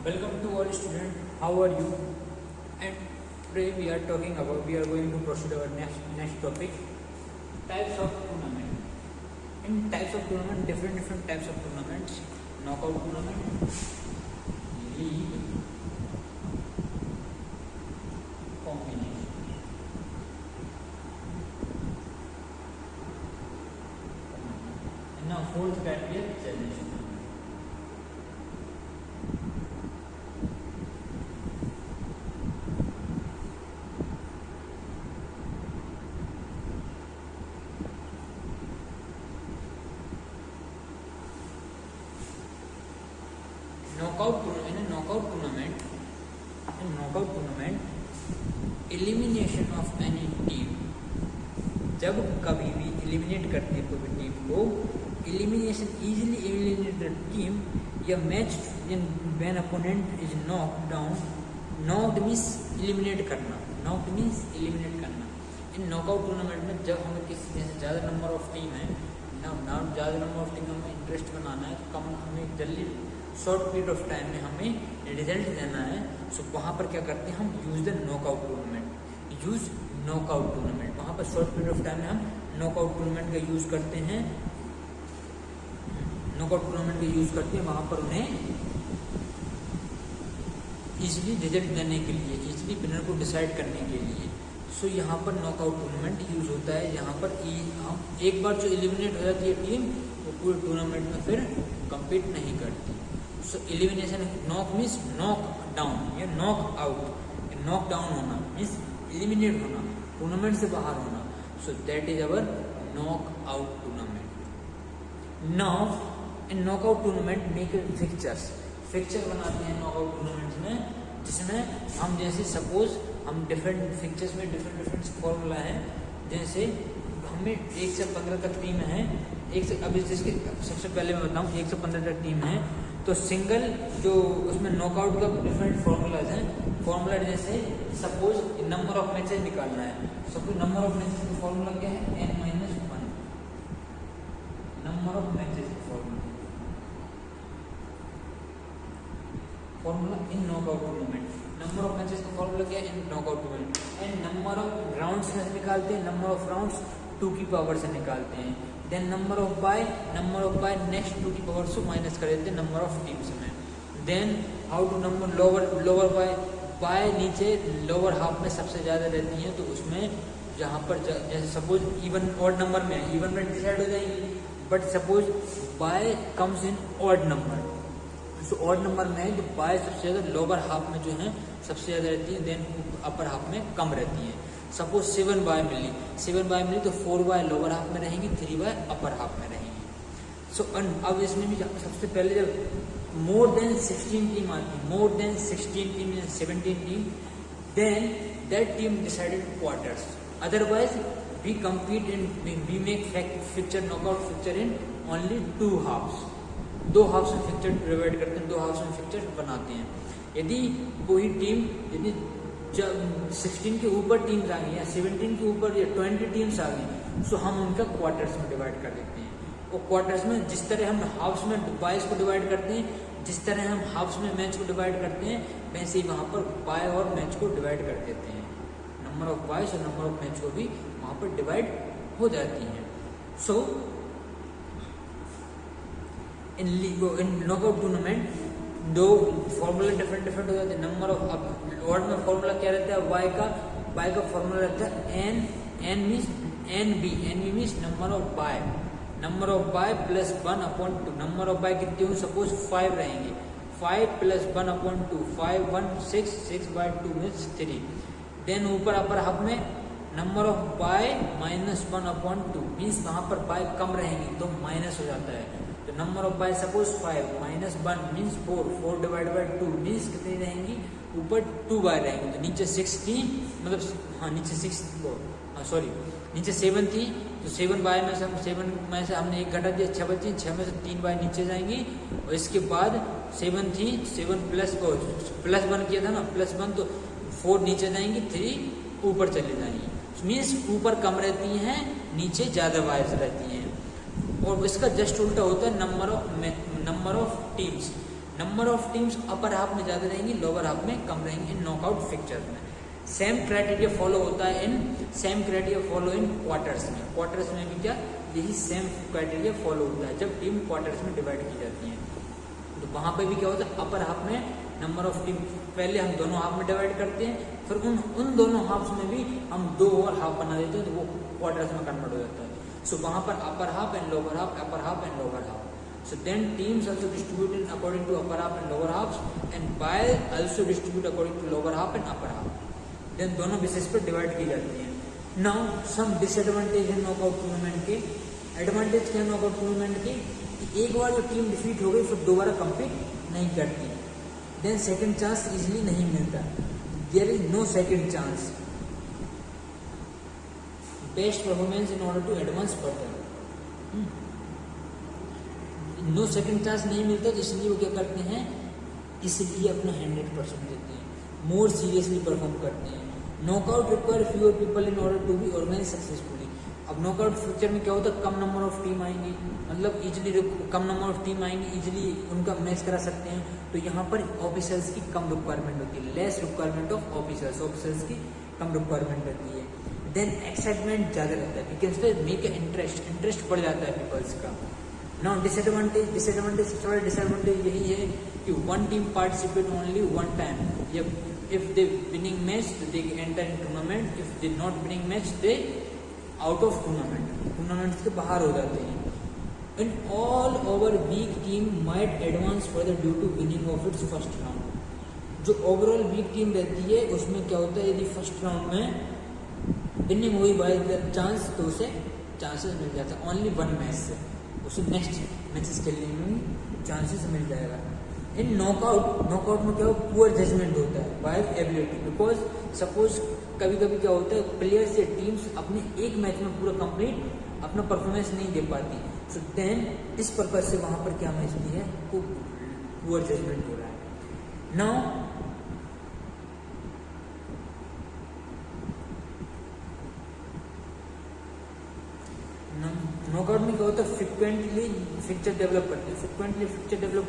Welcome to all students. How are you? And today we are going to proceed our next topic, types of tournament. In types of tournament, different types of tournaments: knockout tournament, league, combination. And now fourth category, challenge. knockout tournament, elimination of any team. जब कभी भी eliminate करते हैं कोई team को, elimination easily eliminate the team या match when opponent is knocked down. Knocked means eliminate करना, knocked means eliminate करना. इन नॉकआउट टूर्नामेंट में जब हमें किसी जैसे ज़्यादा नंबर ऑफ टीम है ना, ज़्यादा नंबर ऑफ टीम हमें इंटरेस्ट बनाना है, कम हमें जल्दी शॉर्ट पीरियड ऑफ टाइम में हमें रिजल्ट देना है. सो वहाँ पर क्या करते हैं हम, use the knockout tournament. Use knockout tournament, वहाँ पर शॉर्ट पीरियड ऑफ टाइम में हम नॉकआउट टूर्नामेंट का यूज करते हैं. नॉकआउट टूर्नामेंट का यूज करते हैं वहाँ पर उन्हें इजीली रिजल्ट देने के लिए, इजीली विनर को डिसाइड करने के लिए. सो यहाँ पर नॉकआउट टूर्नामेंट यूज होता है. यहाँ पर हम एक बार जो एलिमिनेट हो जाती है टीम, वो पूरे टूर्नामेंट में फिर कम्पीट नहीं करती. So elimination, knock means knock down या नॉक आउट. नॉक डाउन होना मीन्स एलिमिनेट होना, टूर्नामेंट से बाहर होना. So that is our knock out tournament. Now in knockout tournament make fixtures. Fixture बनाते हैं नॉकआउट टूर्नामेंट्स में, जिसमें हम जैसे सपोज हम डिफरेंट फिक्चर्स में डिफरेंट फॉर्मूला है. जैसे हमें 1 से 15 तक टीम है, अभी जिसके सबसे पहले मैं बताऊँ 1 से 15 तक टीम है, तो सिंगल जो उसमें नॉकआउट का डिफरेंट फॉर्मूलाज हैं. फॉर्मूला जैसे सपोज नंबर ऑफ मैचेस निकालना है. सपोज नंबर ऑफ मैचेस का फॉर्मूला क्या है, n-1. नंबर ऑफ मैचेस का formula in knockout tournament. Number of matches का फॉर्मूला क्या है in knockout tournament. And number of rounds से निकालते हैं, नंबर ऑफ राउंड्स 2 की पावर से निकालते हैं. Then number of bye next 2 की पावर से माइनस कर देते हैं नंबर ऑफ टीम्स में. Then how to number lower bye नीचे लोअर हाफ में सबसे ज़्यादा रहती हैं, तो उसमें जहाँ पर जैसे सपोज इवन ऑड नंबर में है, इवन में डिसाइड हो जाएंगी. But suppose bye comes in odd number, तो ऑड नंबर में है जो बाय सबसे ज़्यादा लोअर हाफ में जो है सबसे ज़्यादा रहती है, देन अपर हाफ में कम रहती है. सपोज 7 बाय मिली तो 4 बाय लोअर हाफ में रहेंगी, 3 बाय अपर हाफ में रहेंगी. सो अब इसमें भी सबसे पहले जब मोर देन 16 टीम आती है, मोर देन 16 टीम या 17 team, then that team decided quarters. Otherwise we compete in, we make fixture knockout fixture in only 2 halves. 2 halves में फिक्चर डिवाइड करते हैं, 2 हाफ्स में फिक्चर बनाते हैं. यदि कोई टीम, यदि 16 के ऊपर टीम्स आ गई या 17 के ऊपर या 20 टीम्स आ गई, सो हम उनका क्वार्टर्स में डिवाइड कर देते हैं. और क्वार्टर्स में जिस तरह हम हाफ्स में बायस को डिवाइड करते हैं, जिस तरह हम हाफ्स में मैच को डिवाइड करते हैं, वैसे ही वहाँ पर बाय और मैच को डिवाइड कर देते हैं. नंबर ऑफ बायस और नंबर ऑफ मैच को भी वहाँ पर डिवाइड हो जाती हैं. सो इन नॉकआउट टूर्नामेंट दो फॉर्मूला डिफरेंट हो जाते हैं. नंबर ऑफ ऑड में फॉर्मूला क्या रहता है, बाय का फॉर्मूला रहता है n means nb means number of bye plus 1/2. Number of bye कितने होंगे, सपोज 5 रहेंगे, 5 प्लस 1/2, 5 1 6/2 मीन्स 3. देन ऊपर अपर हाफ में number of bye minus 1/2 means वहाँ पर बाय कम रहेंगी तो माइनस हो जाता है. तो number of bye suppose 5 minus 1 means 4 divide by 2 means कितनी रहेंगी, ऊपर 2 बाय रहेंगी. तो नीचे 16 मतलब नीचे 7 थी, तो 7 बाय में से हमने 1 घटा दिया, 6 बची, 6 में से 3 बाय नीचे जाएंगी. और इसके बाद 7 थी, 7 प्लस 1 किया था ना, प्लस 1, तो 4 नीचे जाएंगी, 3 ऊपर चले जाएंगी. मीन्स ऊपर कम रहती हैं, नीचे ज़्यादा बायस रहती हैं. और इसका जस्ट उल्टा होता है number of teams. Number of teams upper half में ज़्यादा रहेंगी, लोअर हाफ में कम रहेंगी इन नॉकआउट फिक्चर्स में। सेम क्राइटेरिया फॉलो होता है सेम क्राइटेरिया फॉलो इन क्वार्टर्स में। क्वार्टर्स में भी क्या यही सेम क्राइटेरिया फॉलो होता है जब टीम क्वार्टर्स में डिवाइड की जाती है। तो वहाँ पे भी क्या होता है, अपर हाफ में नंबर ऑफ टीम पहले हम दोनों हाफ में डिवाइड करते हैं, फिर उन दोनों हाफ्स में भी हम 2 और हाफ बना देते हैं, तो वो क्वार्टर्स में कन्वर्ट हो जाता है। सो वहाँ पर upper half and lower half, upper half and lower half. So then teams also distributed according to upper half and lower halves, and bye also distribute according to lower half and upper half. Then दोनों basis पर divide की जाती है। Now some disadvantage है knockout tournament के। Advantage क्या है knockout tournament के कि एक बार जो टीम डिफीट हो गई फिर दोबारा कम्पीट नहीं करती। Then सेकेंड चांस इजिली नहीं मिलता, there is no second chance. Best performance in order to advance further. No second chance नहीं मिलता, तो इसलिए वो क्या करते हैं, इसलिए अपना 100% देते हैं, मोर सीरियसली परफॉर्म करते हैं। Knockout require fewer people in order to be organise successfully. अब नॉकआउट फिक्चर में क्या होता है, कम नंबर ऑफ टीम आएंगी, मतलब easily come number of team आएंगी, इजिली उनका मैच करा सकते हैं। तो यहाँ पर ऑफिसर्स की कम रिक्वायरमेंट होती है, लेस रिक्वायरमेंट ऑफ ऑफिसर्स की कम रिक्वायरमेंट रहती है। देन एक्साइटमेंट ज़्यादा रहता है, बिकॉज मेक इंटरेस्ट बढ़ जाता है पीपल्स का। नाउ डिसएडवांटेज सबसे बड़ा डिसएडवांटेज यही है कि one team participate only one time. If they winning match they enter in tournament, if they not winning match they out of tournament से बाहर हो जाते हैं। In all over weak team might advance further due to winning of its first round. जो overall weak team रहती है उसमें क्या होता है, यदि फर्स्ट राउंड में विनिंग हुई बाय द चांस तो उसे चांसेस मिल जाता है ओनली वन मैच से, उसे नेक्स्ट मैचेस खेलने में चांसेस मिल जाएगा। इन नॉकआउट में क्या हो, पुअर जजमेंट होता है बाय एबिलिटी, बिकॉज सपोज कभी कभी क्या होता है प्लेयर्स या टीम्स अपने एक मैच में पूरा कंप्लीट अपना परफॉर्मेंस नहीं दे पाती। सो देन इस पर्पज से वहां पर क्या मैच भी है, वो पुअर जजमेंट हो रहा है। नाउ नॉकआउट में क्या होता है, फ्रिक्वेंटली फिक्चर डेवलप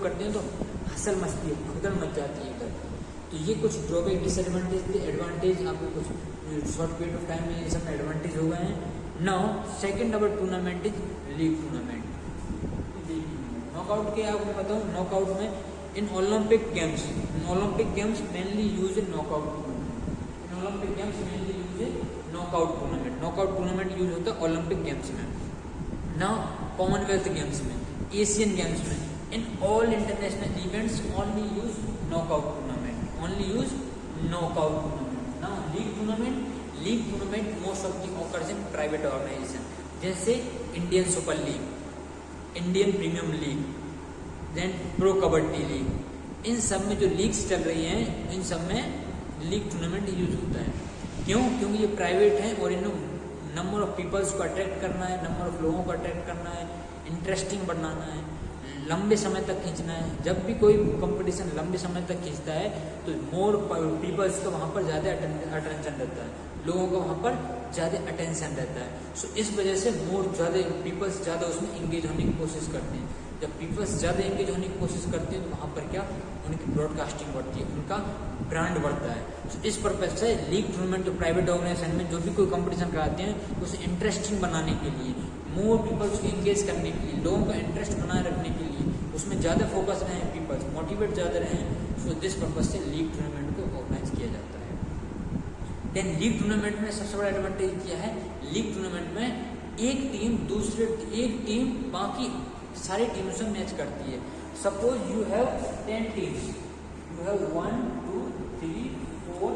करते हैं तो हसल मचती है, भगदड़ मच जाती है इधर। तो ये कुछ ड्रॉबैक डिसएडवांटेज थे। एडवांटेज आपको कुछ शॉर्ट पीरियड ऑफ टाइम में ये सब एडवांटेज हो गए हैं। Now second number tournament is league tournament. Knockout के आपको बताऊँ, नॉकआउट में in Olympic games mainly use in knockout tournament. Knockout tournament use होता है ओलंपिक गेम्स में, ना कॉमनवेल्थ गेम्स में, एशियन गेम्स में। In all international events only use knockout tournament. Now league tournament most of the occurs in private organisation, जैसे Indian super league, Indian premier league, then pro kabaddi league. इन सब में जो leagues चल रही हैं, इन सब में लीग टूर्नामेंट यूज होता है। क्यों? क्योंकि ये प्राइवेट है और इन नंबर ऑफ पीपल्स को अट्रैक्ट करना है, नंबर ऑफ लोगों को अट्रैक्ट करना है, इंटरेस्टिंग बनाना है, लंबे समय तक खींचना है। जब भी कोई कंपटीशन लंबे समय तक खींचता है तो मोर पीपल्स का वहाँ पर ज़्यादा अटेंशन रहता है, लोगों का वहाँ पर ज़्यादा अटेंशन रहता है। सो इस वजह से ज़्यादा पीपल्स ज़्यादा उसमें इंगेज होने की कोशिश करते हैं। जब पीपल्स ज़्यादा इंगेज होने की कोशिश करते हैं तो वहाँ पर क्या, उनकी ब्रॉडकास्टिंग बढ़ती है, उनका ब्रांड बढ़ता है। तो इस पर्पज से लीग टूर्नामेंट जो प्राइवेट ऑर्गेनाइजेशन में जो भी कोई कंपटीशन कराते हैं उसे इंटरेस्टिंग बनाने के लिए, मोर पीपल्स को इंगेज करने के लिए, लोगों का इंटरेस्ट बनाए रखने के लिए, उसमें ज़्यादा फोकस रहें, पीपल्स मोटिवेट ज़्यादा रहें। सो दिस पर्पज से लीग टूर्नामेंट को ऑर्गेनाइज किया जाता है। देन लीग टूर्नामेंट में सबसे बड़ा एडवांटेज क्या है, लीग टूर्नामेंट में एक टीम बाकी सारी टीमों से मैच करती है। Suppose you have 10 teams, you have 1, 2, 3, 4,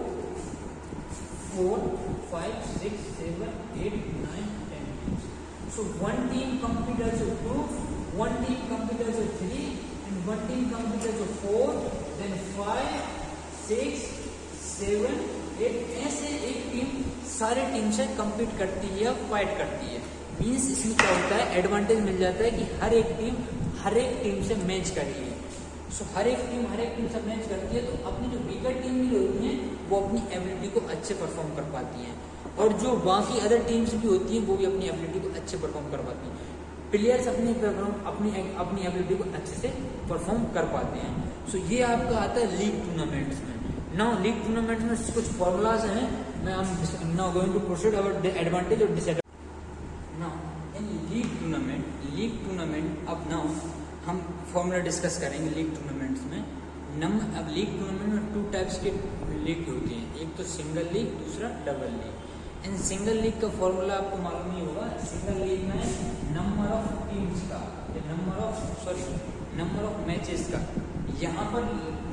5, 6, 7, 8, 9, 10 teams. So one team competes as a 2, one team competes as a 3, and one team competes as a 4, then 5, 6, 7, 8. ऐसे एक टीम सारे टीम से compete करती है, फाइट करती है। मीन्स इसमें क्या होता है, एडवांटेज मिल जाता है कि हर एक टीम से मैच करिए। सो हर एक टीम से मैच करती है तो अपनी जो वीकर टीम भी होती है वो अपनी एबिलिटी को अच्छे परफॉर्म कर पाती हैं, और जो बाकी अदर टीम्स भी होती हैं वो भी अपनी एबिलिटी को अच्छे परफॉर्म कर पाती हैं। प्लेयर्स अपनी एबिलिटी को अच्छे से परफॉर्म कर पाते हैं। सो ये आपका आता है लीग टूर्नामेंट्स में। नाउ लीग टूर्नामेंट्स में कुछ फॉर्मूलाज हैं, मैं now going to proceed about the advantage और disadvantage. Now in league tournament अब नाउ हम फॉर्मूला डिस्कस करेंगे लीग टूर्नामेंट्स में। अब लीग टूर्नामेंट में 2 टाइप्स के लीग होती हैं, एक तो सिंगल लीग, दूसरा double league. In single league का फॉर्मूला आपको मालूम ही होगा। सिंगल लीग में नंबर ऑफ टीम्स का, नंबर ऑफ मैचेस का, यहाँ पर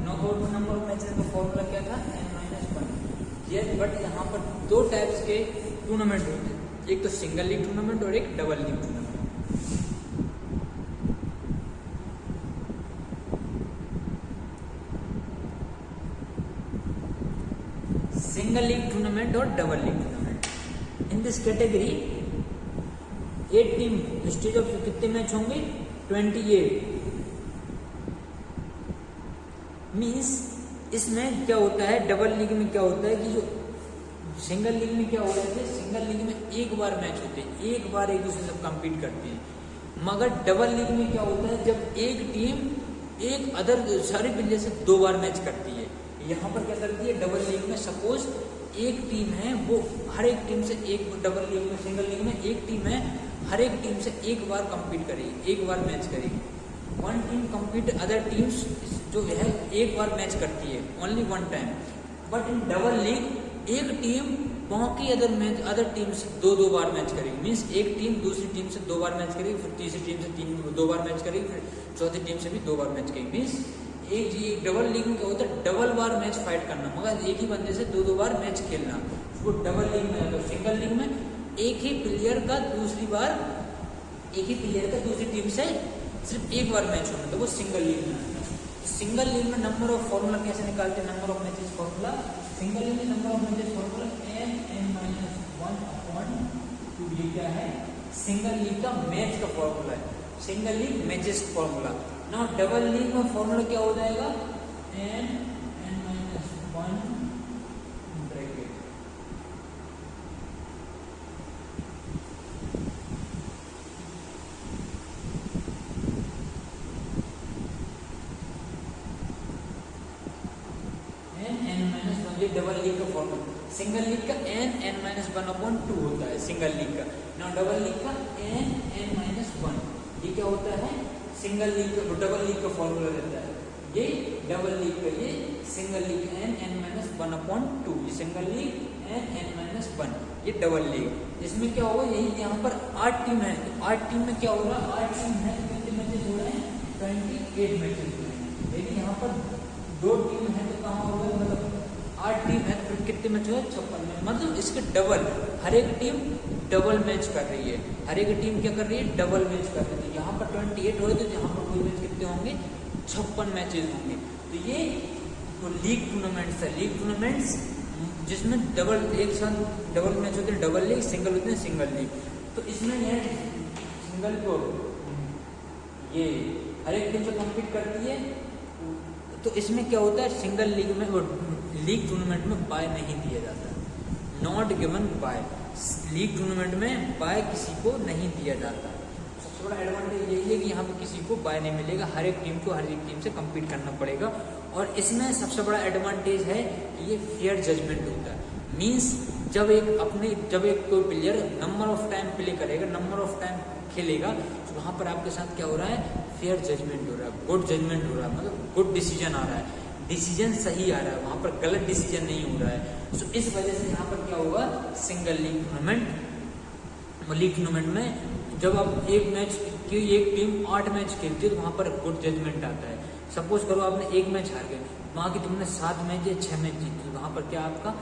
नॉकआउट नंबर ऑफ मैचेस का फॉर्मूला क्या था, n-1। ये बट यहाँ पर 2 टाइप्स के टूर्नामेंट होते हैं, एक तो सिंगल लीग टूर्नामेंट और एक double league tournament. Single league tournament और double league tournament. In this category 8 team stage of कितने मैच होंगे, 28 मीन्स। इसमें क्या होता है, डबल लीग में क्या होता है कि जो सिंगल लीग में क्या हो रहे थे, सिंगल लीग में एक बार मैच होते हैं, एक बार एक दूसरे से कम्पीट करते हैं। मगर डबल लीग में क्या होता है, जब एक टीम एक अदर सारे प्लेयर से 2 बार मैच करती है। यहाँ पर क्या करती है, डबल लीग में सपोज एक टीम है, वो हर एक टीम से एक, डबल लीग में सिंगल लीग में एक टीम है, हर एक टीम से एक बार कम्पीट करेगी, एक बार मैच करेगी। 1 टीम कम्पीट अदर टीम्स जो है एक बार मैच करती है, only 1 time. But in double league एक टीम बाकी अदर टीम से 2 बार मैच करेगी। मीन्स एक टीम दूसरी टीम से 2 बार मैच करेगी, फिर तीसरी टीम से 2 बार मैच करेगी, फिर चौथी टीम से भी 2 बार मैच करेगी। मीन्स एक डबल लीग में क्या होता है, डबल बार मैच फाइट करना, मगर एक ही बंदे से 2 बार मैच खेलना। वो डबल लीग में तो सिंगल लीग में एक ही प्लेयर का दूसरी टीम से सिर्फ एक बार मैच होना, तो वो सिंगल लीग में। सिंगल लीग में नंबर ऑफ फॉर्मूला कैसे निकालते हैं, number of matches formula. Single league में number of matches formula n-1/2। ये क्या है, सिंगल लीग का मैच का फॉर्मूला है, सिंगल लीग मैचेस फॉर्मूला। ना डबल लीग में फॉर्मूला क्या हो जाएगा, n-1 ब्रैकेट। n-1 ये डबल लीग का फॉर्मूला। सिंगल लीग का n-1/2 होता है सिंगल लीग का। ना डबल लीग का n-1 ये क्या होता है, सिंगल लीग का, डबल लीग का फॉर्मूला रहता है। ये डबल लीग का, ये सिंगल लीग n-1/2, ये सिंगल लीग n-1, ये डबल लीग। इसमें क्या होगा, यही यहाँ पर 8 टीम है, तो 8 टीम में क्या हो रहा है, 8 टीम है, कितने मैचेस हो रहे हैं, 28 मैचेस हो रहे हैं। लेकिन यहाँ पर 2 टीम है तो कहाँ हो गए, मतलब 8 टीम है तो फिर कितने मैच हुए, 56 मैच। मतलब इसके डबल, हर एक टीम डबल मैच कर रही है, हर एक टीम क्या कर रही है, डबल मैच कर रही है। यहाँ पर 28 हो रहे, तो यहाँ पर कोई मैच कितने होंगे, 56 मैचेस होंगे। तो ये तो लीग टूर्नामेंट्स है, लीग टूर्नामेंट्स जिसमें डबल एक साथ डबल मैच होते हैं, डबल लीग, सिंगल होते हैं सिंगल लीग। तो इसमें यह सिंगल को ये हर एक टीम से कम्पीट करती है। तो इसमें क्या होता है, सिंगल लीग में वो लीग टूर्नामेंट में बाय नहीं दिया जाता, not given by. League tournament में बाय किसी को नहीं दिया जाता। सबसे बड़ा एडवांटेज यही है कि यहाँ पे किसी को बाय नहीं मिलेगा, हर एक टीम को हर एक टीम से कम्पीट करना पड़ेगा। और इसमें सबसे बड़ा एडवांटेज है कि ये फेयर जजमेंट होता है। मीन्स जब एक कोई player number of time play करेगा, नंबर ऑफ टाइम खेलेगा, तो वहाँ पर आपके साथ क्या हो रहा है, फेयर जजमेंट हो रहा है, गुड जजमेंट हो रहा है, मतलब गुड डिसीजन आ रहा है, डिसीजन सही आ रहा है, वहाँ पर गलत डिसीजन नहीं हो रहा है। सो इस वजह से यहाँ पर क्या होगा, सिंगल लीग टूर्नामेंट में जब आप एक मैच की एक टीम 8 मैच खेलती है तो वहाँ पर गुड जजमेंट आता है। सपोज करो आपने एक मैच हार गए, वहाँ की तुमने 7 मैच या 6 मैच जीती, वहाँ पर क्या आपका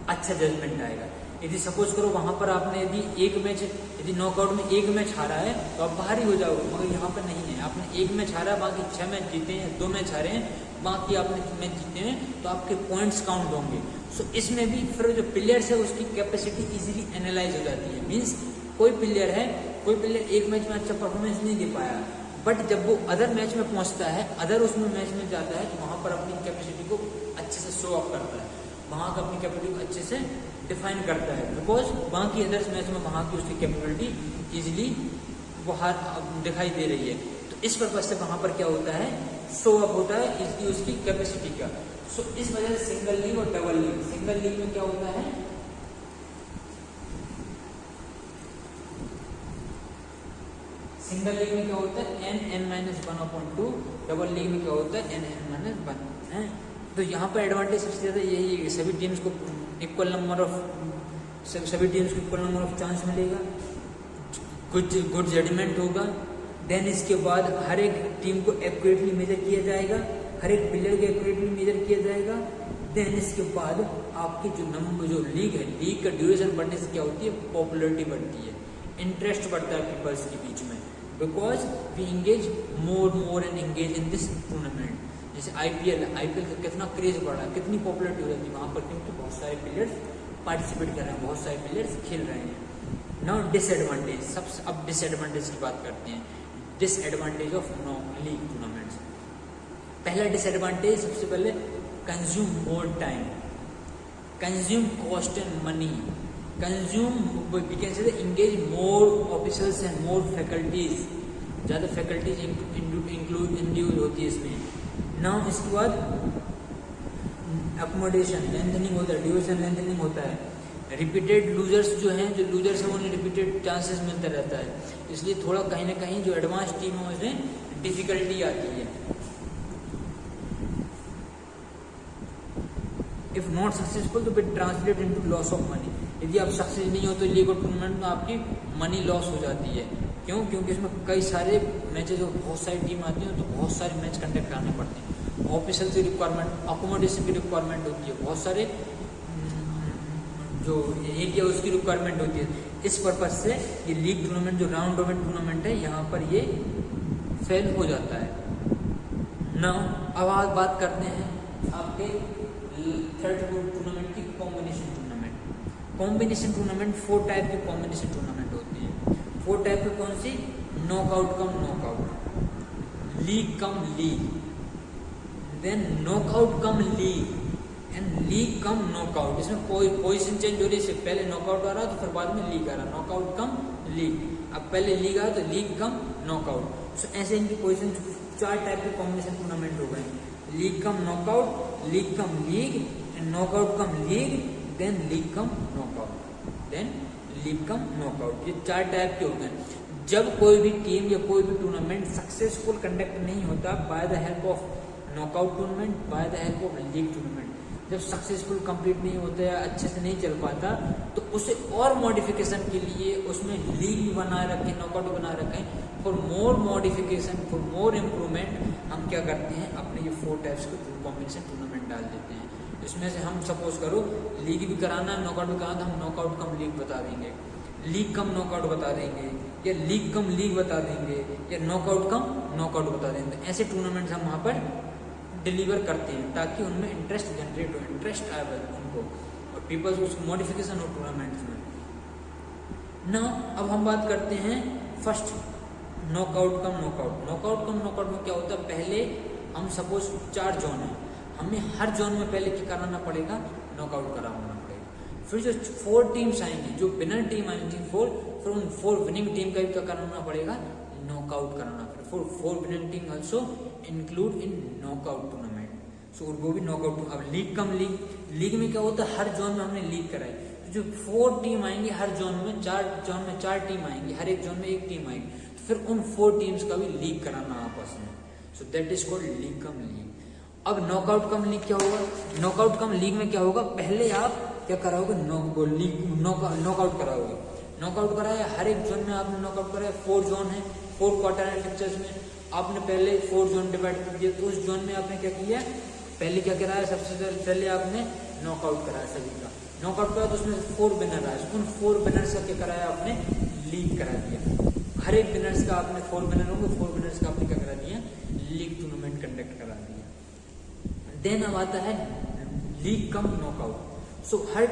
अच्छा जजमेंट आएगा। यदि सपोज करो वहाँ पर आपने यदि नॉकआउट में एक मैच हारा है तो आप बाहर ही हो जाओगे, मगर यहाँ पर नहीं है, आपने एक मैच हारा, बाकी 6 मैच जीते हैं, 2 मैच हारे हैं, बाकी आपने मैच जीते हैं, तो आपके पॉइंट्स काउंट होंगे। सो इसमें भी फिर जो प्लेयर्स है उसकी कैपेसिटी इजीली एनालाइज हो जाती है। मीन्स कोई प्लेयर एक मैच में अच्छा परफॉर्मेंस नहीं दे पाया, बट जब वो अदर मैच में पहुंचता है, अदर उसमें मैच में जाता है, तो वहाँ पर अपनी कैपेसिटी को अच्छे से शो अप करता है, वहाँ का अपनी कैपेसिटी को अच्छे से डिफाइन करता है। बिकॉज बाकी अदर्स मैच में वहाँ की उसकी कैपेबिलिटी ईजिली बाहर दिखाई दे रही है। तो इस पर्पज से वहां पर क्या होता है, शो अप होता है इसकी उसकी कैपेसिटी का। सो इस वजह से सिंगल लीग और डबल लीग, सिंगल लीग में क्या होता है, सिंगल लीग में क्या होता है n(n-1/2), डबल लीग में क्या होता है n(n-1) है। तो यहाँ पर एडवांटेज सबसे ज्यादा यही है, सभी टीम्स को इक्वल नंबर ऑफ चांस मिलेगा, गुड जजमेंट होगा। देन इसके बाद हर एक टीम को एक्यूरेटली मेजर किया जाएगा, हर एक प्लेयर को एक्यूरेटली मेजर किया जाएगा। देन इसके बाद आपकी जो लीग है, लीग का ड्यूरेशन बढ़ने से क्या होती है, पॉपुलरिटी बढ़ती है, इंटरेस्ट बढ़ता है पीपल्स के बीच में, because we engage more and engage in this tournament. जैसे आईपीएल का कितना क्रेज बढ़ा है, कितनी पॉपुलरिटी हो जाती है वहां पर, क्योंकि बहुत सारे प्लेयर्स पार्टिसिपेट कर रहे हैं, बहुत सारे प्लेयर्स खेल रहे हैं। नाउ डिसएडवांटेज, सबसे अब डिसएडवांटेज की बात करते हैं। Disadvantage of no league tournaments. पहला डिसएडवांटेज, सबसे पहले consume more time, consume cost and money, consume we can say engage more officers and more faculties, ज़्यादा फैकल्टीज इंक्लूड होती है इसमें। नाउ इसके बाद अकोमोडेशन लेंथनिंग होता है, ड्यूरेशन लेंथनिंग होता है, रिपीटेड लूजर्स जो हैं, जो लूजर्स हैं उन्हें रिपीटेड चांसेस मिलता रहता है, इसलिए थोड़ा कहीं ना कहीं जो एडवांस टीम है उसमें डिफिकल्टी आती है। इफ नॉट सक्सेसफुल तो फिर translate into loss of money, यदि आप सक्सेस नहीं हो तो लीग और टूर्नामेंट में आपकी मनी लॉस हो जाती है। क्यों? क्योंकि इसमें कई सारे मैचेज और बहुत सारी टीम आती हैं, तो बहुत सारे मैच कंडक्ट करने पड़ते हैं, ऑफिशियल की रिक्वायरमेंट, अकोमोडेशन की रिक्वायरमेंट होती है, बहुत सारे जो एरिया उसकी रिक्वायरमेंट होती है। इस पर्पज से ये लीग टूर्नामेंट जो राउंड रॉबिन टूर्नामेंट है, यहाँ पर ये फेल हो जाता है। नाउ अब आप बात करते हैं आपके थर्ड टूर्नामेंट की, combination tournament. Combination tournament 4 type की कॉम्बिनेशन टूर्नामेंट होती है। 4 टाइप की कौन सी? Knockout cum knockout, league cum league, then knockout cum league and league cum knockout. इसमें पोजीशन चेंज हो रही है, पहले नॉकआउट आ रहा तो फिर बाद में लीग आ रहा, नॉकआउट कम लीग, अब पहले लीग आ तो लीग कम नॉकआउट। सो ऐसे इनकी पोजीशन 4 टाइप के कॉम्बिनेशन टूर्नामेंट हो गए, league cum knockout, league cum league and knockout cum league, then league cum knockout, then league cum knockout. ये 4 टाइप के हो गए। जब कोई भी टीम या कोई भी टूर्नामेंट सक्सेसफुल कंडक्ट नहीं होता by the help of knockout tournament, by the help of league tournament, जब सक्सेसफुल कंप्लीट नहीं होता या अच्छे से नहीं चल पाता, तो उसे और मॉडिफिकेशन के लिए उसमें लीग भी बनाए रखें, नॉकआउट भी बनाए रखें। For more modification, for more improvement हम क्या करते हैं, अपने ये 4 टाइप्स के कॉम्बिनेशन टूर्नामेंट डाल देते हैं। इसमें से हम सपोज करो लीग भी कराना है, नॉकआउट भी कराना, तो हम नॉकआउट कम लीग बता देंगे, लीग कम नॉकआउट बता देंगे, या लीग कम लीग बता देंगे, या नॉकआउट कम नॉकआउट बता देंगे। ऐसे टूर्नामेंट्स हम वहाँ पर डिलीवर करते हैं ताकि उनमें इंटरेस्ट जनरेट हो, इंटरेस्ट आए उनको, और पीपल्स उसको मॉडिफिकेशन हो टूर्नामेंट्स में ना। अब हम बात करते हैं first, knockout cum knockout. Knockout cum knockout में क्या होता है, पहले हम सपोज 4 जोन है, हमें हर जोन में पहले क्या कराना पड़ेगा, नॉकआउट कराना पड़ेगा। फिर जो 4 टीम्स आएंगी, जो विनर टीम आएंगी 4, फिर उन 4 विनिंग टीम का भी क्या कराना पड़ेगा, नॉकआउट कराना। फिर 4 winning team also include in knockout tournament, so वो भी नॉकआउट। अब लीग कम लीग, लीग में क्या होता है, हर जोन में हमने लीग कराई, तो जो 4 टीम आएंगी हर जोन में, 4 टीम आएंगी, हर एक जोन में 1 टीम आएगी, तो फिर उन 4 टीम्स का भी लीग कराना आपस में, सो that is called league cum league. अब नॉकआउट कम लीग क्या होगा, नॉकआउट कम लीग में क्या होगा, पहले आप क्या कराओगे, नॉकआउट कराओगे, नॉकआउट कराया, हर एक जोन में आपने नॉकआउट कराया, 4 जोन है, 4 क्वार्टर है फिक्चर्स में, आपने पहले 4 जोन डिवाइड कर दिया, तो उस जोन में आपने क्या किया, पहले क्या कराया, सबसे पहले आपने नॉकआउट कराया सभी का, नॉकआउट कराया तो उसमें 4 विनर आए, उन 4 विनर्स का क्या कराया आपने, लीग करा दिया, हर एक विनर्स का आपने 4 विनर होंगे, 4 विनर्स का आपने क्या करा दिया, लीग टूर्नामेंट कंडक्ट करा दिया। देन अब आता है लीग कम नॉकआउट। सो हर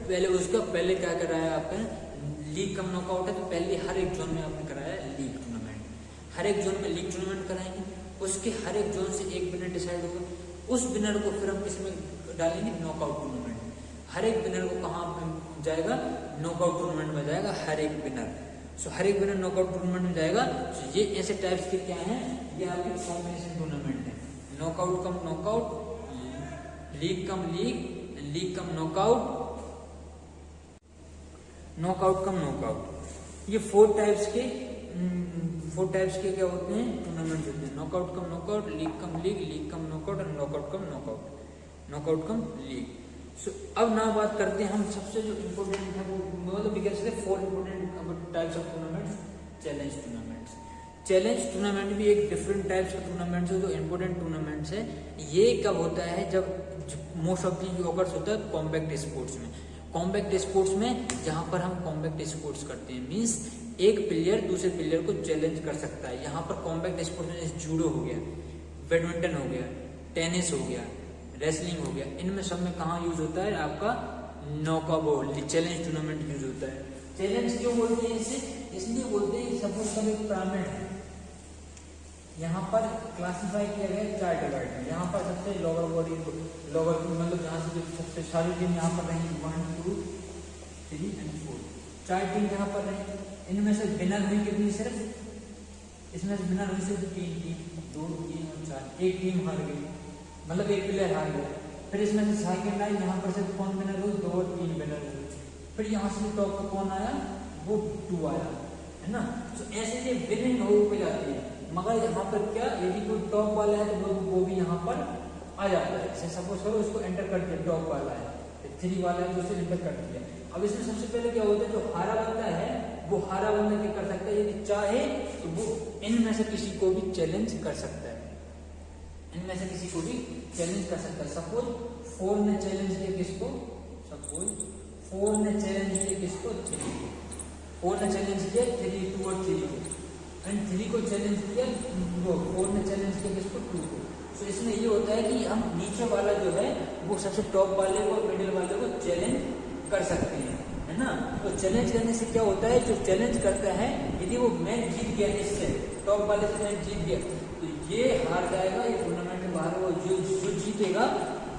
पहले उसका पहले क्या कराया आपने, लीग कम नॉकआउट है तो पहले हर एक जोन में आपने कराया लीग टूर्नामेंट, हर एक जोन में लीग टूर्नामेंट कराएंगे, उसके हर एक जोन से एक विनर डिसाइड होगा, उस विनर को फिर हम किसमें डालेंगे, नॉकआउट टूर्नामेंट, हर एक विनर को कहाँ जाएगा, नॉकआउट टूर्नामेंट में जाएगा हर एक विनर। सो हर एक विनर नॉकआउट टूर्नामेंट में जाएगा। सो ये ऐसे टाइप्स के क्या हैं, ये आपके कॉम्बिनेशन टूर्नामेंट है। Knockout cum knockout, league cum league, league cum knockout, knockout cum knockout. ये फोर टाइप्स के क्या होते हैं, टूर्नामेंट होते हैं। Knockout cum knockout, league cum league, league cum knockout और knockout cum knockout, knockout cum league. So अब ना बात करते हैं हम सबसे जो इम्पोर्टेंट है वो मतलब four important types of tournaments, challenge tournaments. Challenge tournament भी एक डिफरेंट टाइप्स का टूर्नामेंट्स है जो इम्पोर्टेंट टूर्नामेंट्स है। ये कब होता है, जब मोस्ट ऑफ दी ऑकर्स होता है कॉम्बैक्ट स्पोर्ट्स में। कॉम्बैक्ट स्पोर्ट्स में जहां पर हम कॉम्बैक्ट स्पोर्ट्स करते हैं, मींस एक प्लेयर दूसरे प्लेयर को चैलेंज कर सकता है। यहाँ पर कॉम्बैक्ट स्पोर्ट्स में जैसे जूडो हो गया, बैडमिंटन हो गया, टेनिस हो गया, रेसलिंग हो गया, इनमें सब में कहाँ यूज होता है आपका नॉकआउट चैलेंज टूर्नामेंट यूज होता है। चैलेंज क्यों बोलते हैं इसे, इसलिए बोलते हैं सपोज कभी पिरामिड है, यहाँ पर क्लासिफाई किया गया 4 डिवाइड में। यहाँ पर सबसे लोअर बॉडी लोअर मतलब जहाँ से जो सबसे सारी टीम यहाँ पर रहेंगी 1 2 3 और 4, 4 टीम यहाँ पर रहेंगी। इनमें से विनर हुई कितनी, सिर्फ इसमें से विनर हुई सिर्फ 3 टीम, 2 3 और 4। एक टीम हार गई, मतलब एक प्लेयर हार गया। फिर इसमें से सेकंड आई, यहाँ पर से कौन विनर हुई, 2 और 3 विनर हुए। फिर यहाँ से टॉप पर कौन आया, वो 2 आया, है ना। तो ऐसे ये विनिंग हो पे जाती है। मगर यहाँ पर क्या, यदि कोई टॉप वाला है तो वो भी यहाँ पर आ जाता है। जैसे सपोज करो उसको एंटर कर दिया, टॉप वाला है, 3 वाला है तो उसे एंटर कर दिया। अब इसमें सबसे पहले क्या होता है, जो हारा बंदा है वो हारा बंदा क्या कर सकता है, यदि चाहे तो वो इनमें से किसी को भी चैलेंज कर सकता है, इनमें से किसी को भी चैलेंज कर सकता है। सपोज 4 ने चैलेंज किया किसको, सपोज 4 ने चैलेंज किया किसको, 3 को। 4 ने चैलेंज किया 3 2 और 3 को, एंड 3 को चैलेंज किया वो 4 ने चैलेंज किया किसको, 2 को। तो इसमें ये होता है कि हम नीचे वाला जो है वो सबसे टॉप वाले को, मिडिल वाले को चैलेंज कर सकते हैं, है ना। तो चैलेंज करने से क्या होता है, जो चैलेंज करता है यदि वो मैच जीत गया, इससे टॉप वाले से मैच जीत गया तो ये हार जाएगा, ये टूर्नामेंट में बाहर, वो जो जीतेगा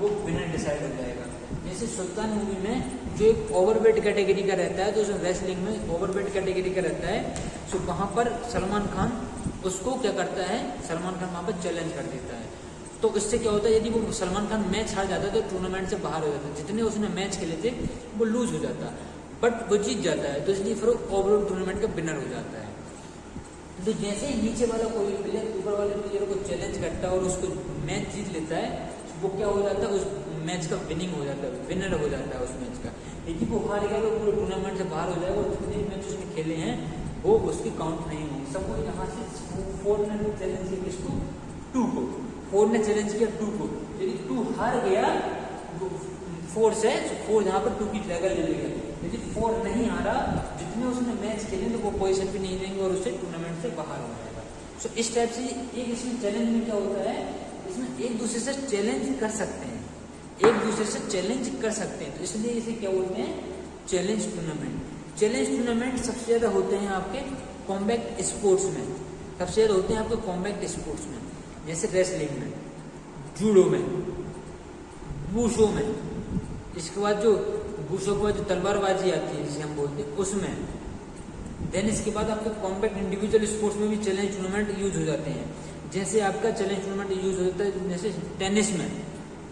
वो विनर डिसाइड हो जाएगा। जैसे सुल्तान मूवी में जो एक ओवरवेट कैटेगरी का रहता है, तो उसमें रेसलिंग में ओवरवेट कैटेगरी का रहता है, तो वहाँ पर सलमान खान उसको क्या करता है, सलमान खान वहाँ पर चैलेंज कर देता है। तो इससे क्या होता है, यदि वो सलमान खान मैच हार जाता है तो टूर्नामेंट से बाहर हो जाता है। जितने उसने मैच खेले थे वो लूज हो जाता, बट वो जीत जाता है, तो इसलिए फिर ओवरऑल टूर्नामेंट का विनर हो जाता है। तो जैसे ही नीचे वाला कोई प्लेयर ऊपर वाले प्लेयर को चैलेंज करता है और उसको मैच जीत लेता है, वो क्या हो जाता है, उस मैच का विनिंग हो जाता है, विनर हो जाता है उस मैच का। यदि वो हार गया तो पूरे टूर्नामेंट से बाहर हो जाएगा और जितने मैच उसने खेले हैं वो उसकी काउंट नहीं होंगे। सबको यहाँ से 4 ने चैलेंज किया किसको, 2 को, 4 ने चैलेंज किया 2 को, यदि 2 हार गया 4 से, 4 यहाँ पर 2 की जगह ले लेगा। यदि 4 नहीं हारा, जितने उसने मैच खेले तो वो पोजीशन भी नहीं देंगे और उससे टूर्नामेंट से बाहर हो जाएगा। सो इस टाइप से एक इसमें चैलेंज में क्या होता है, इसमें एक दूसरे से चैलेंज कर सकते हैं, एक दूसरे से चैलेंज कर सकते हैं, तो इसलिए इसे क्या बोलते हैं, चैलेंज टूर्नामेंट। चैलेंज टूर्नामेंट सबसे ज्यादा होते हैं आपके कॉम्बैक्ट स्पोर्ट्स में, सबसे ज्यादा होते हैं आपके कॉम्बैक्ट स्पोर्ट्स में, जैसे रेसलिंग में, जूडो में, वुशु में, इसके बाद जो वुशु के बाद जो तलवारबाजी आती है जिसे हम बोलते हैं उसमें, देन इसके बाद आपके कॉम्बैक्ट इंडिविजुअल स्पोर्ट्स में भी चैलेंज टूर्नामेंट यूज हो जाते हैं। जैसे आपका चैलेंज टूर्नामेंट यूज हो जाता है, जैसे टेनिस में,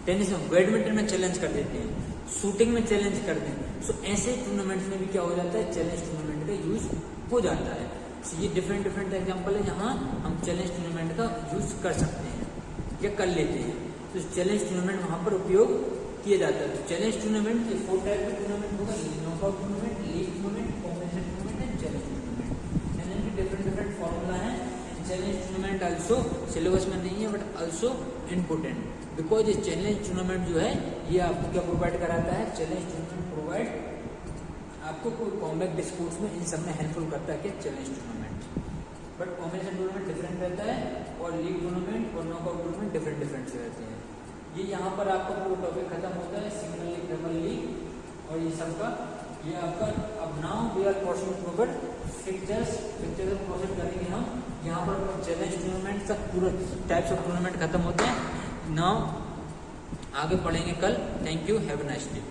बैडमिंटन में चैलेंज कर देते हैं, शूटिंग में चैलेंज कर देते हैं। सो ऐसे टूर्नामेंट्स में भी क्या हो जाता है, चैलेंज टूर्नामेंट का यूज हो जाता है। सो ये डिफरेंट एग्जाम्पल है जहाँ हम चैलेंज टूर्नामेंट का यूज कर सकते हैं या कर लेते हैं। तो चैलेंज टूर्नामेंट वहाँ पर उपयोग किया जाता है। तो चैलेंज टूर्नामेंट ये 4 टाइप का टूर्नामेंट होगा, knockout tournament, league tournament, combination tournament and challenge tournament. Challenge के डिफरेंट फॉर्मूला है। चैलेंज टूर्नामेंट आल्सो सिलेबस में नहीं है बट आल्सो इम्पोर्टेंट, बिकॉज ये चैलेंज टूर्नामेंट जो है ये आपको क्या प्रोवाइड कराता है, चैलेंज टूर्नामेंट प्रोवाइड आपको कॉम्बैक्ट स्पोर्ट्स में इन सब में हेल्पफुल करता है कि challenge tournament. But combination tournament different रहता है और लीग टूर्नामेंट और नॉकआउट टूर्नामेंट डिफरेंट से रहते हैं। ये यहाँ पर आपका पूरा टॉपिक खत्म होता है, सिंगल लीग, डबल लीग और ये सबका। ये आपका अब now we are proceeding toward fixtures proceed करेंगे हम। यहाँ पर चैलेंज टूर्नामेंट तक पूरा टाइप्स ऑफ टूर्नामेंट खत्म होते हैं। नाउ आगे पढ़ेंगे कल। Thank you, have a nice day.